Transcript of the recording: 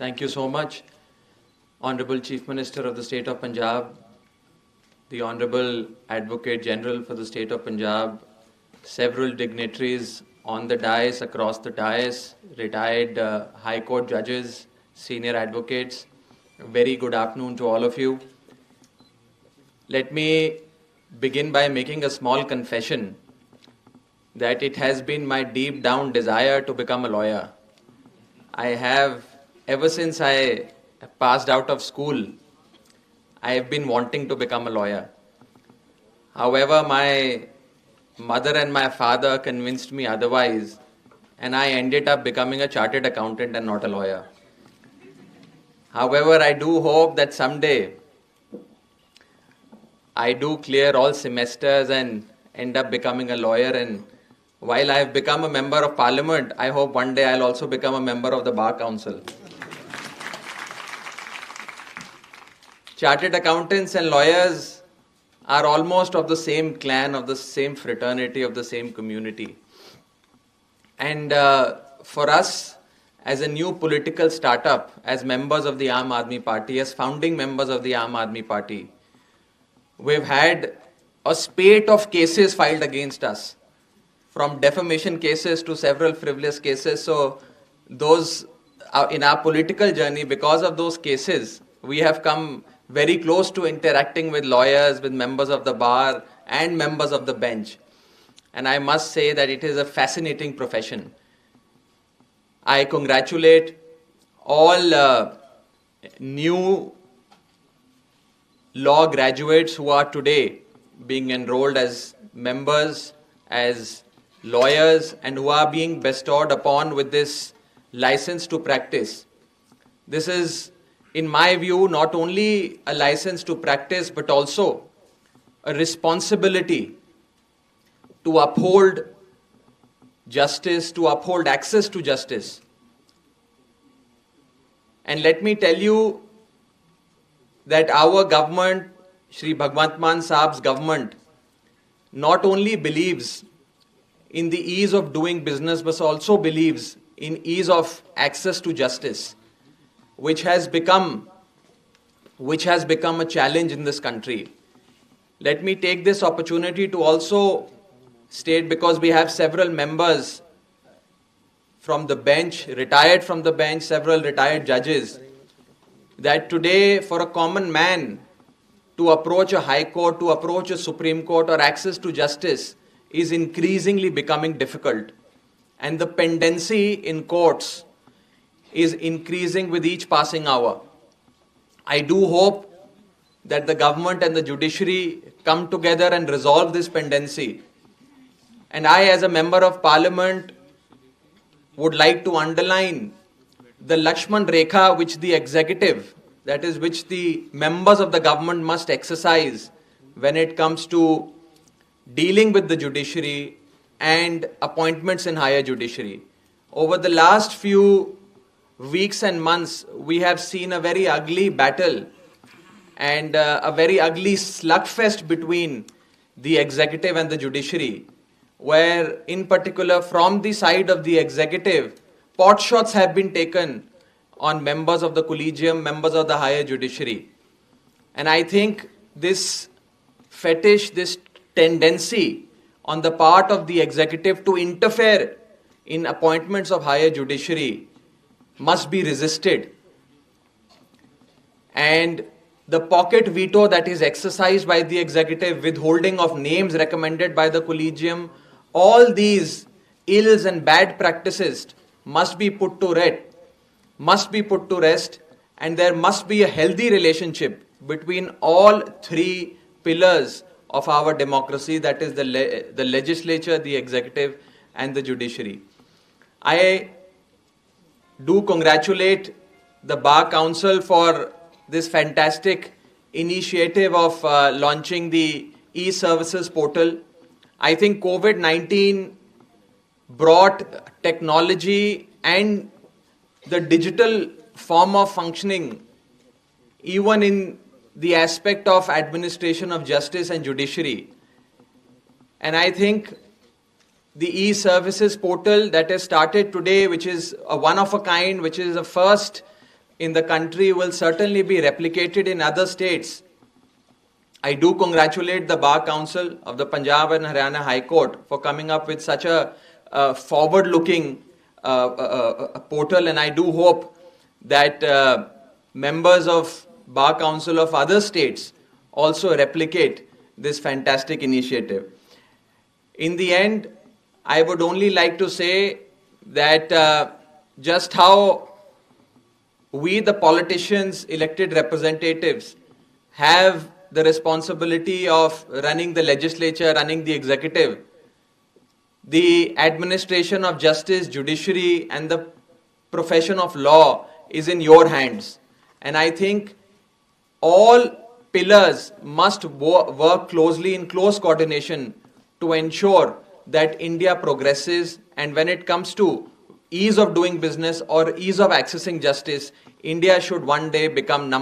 Thank you so much, Honorable Chief Minister of the State of Punjab, the Honorable Advocate General for the State of Punjab, several dignitaries on the dais, across the dais, retired High Court judges, senior advocates. A very good afternoon to all of you. Let me begin by making a small confession that it has been my deep down desire to become a lawyer. I have, ever since I passed out of school, I have been wanting to become a lawyer. However, my mother and my father convinced me otherwise, and I ended up becoming a chartered accountant and not a lawyer. However, I do hope that someday I do clear all semesters and end up becoming a lawyer, and while I have become a member of parliament, I hope one day I'll also become a member of the Bar Council. Chartered accountants and lawyers are almost of the same clan, of the same fraternity, of the same community. And for us, as a new political startup, as members of the Aam Aadmi Party, as founding members of the Aam Aadmi Party, we've had a spate of cases filed against us, from defamation cases to several frivolous cases. So those in our political journey, because of those cases, we have come very close to interacting with lawyers, with members of the bar and members of the bench. And I must say that it is a fascinating profession. I congratulate all new law graduates who are today being enrolled as members, as lawyers, and who are being bestowed upon with this license to practice. This is, in my view, not only a license to practice, but also a responsibility to uphold justice, to uphold access to justice. And let me tell you that our government, Shri Bhagwant Mann Saab's government, not only believes in the ease of doing business, but also believes in ease of access to justice, which has become a challenge in this country. Let me take this opportunity to also state, because we have several members from the bench, retired from the bench, several retired judges, that today for a common man to approach a high court, to approach a Supreme Court, or access to justice is increasingly becoming difficult. And the pendency in courts is increasing with each passing hour. I do hope that the government and the judiciary come together and resolve this pendency. And I, as a member of parliament, would like to underline the Lakshman Rekha which the executive, that is, which the members of the government must exercise when it comes to dealing with the judiciary and appointments in higher judiciary. Over the last few weeks and months, we have seen a very ugly battle and a very ugly slugfest between the executive and the judiciary, where in particular from the side of the executive, pot shots have been taken on members of the collegium, members of the higher judiciary. And I think this fetish, this tendency on the part of the executive to interfere in appointments of higher judiciary must be resisted. And the pocket veto that is exercised by the executive, withholding of names recommended by the collegium, all these ills and bad practices must be put to rest, and there must be a healthy relationship between all three pillars of our democracy, that is the legislature, the executive, and the judiciary. I do congratulate the Bar Council for this fantastic initiative of launching the e-services portal. I think COVID-19 brought technology and the digital form of functioning even in the aspect of administration of justice and judiciary. And I think the e-services portal that has started today, which is a one of a kind, which is a first in the country will certainly be replicated in other states. I do congratulate the Bar Council of the Punjab and Haryana High Court for coming up with such a forward-looking portal, and I do hope that members of Bar Council of other states also replicate this fantastic initiative. In the end, I would only like to say that just how we, the politicians, elected representatives, have the responsibility of running the legislature, running the executive, the administration of justice, judiciary, and the profession of law is in your hands. And I think all pillars must work closely in close coordination to ensure that India progresses. And when it comes to ease of doing business or ease of accessing justice, India should one day become number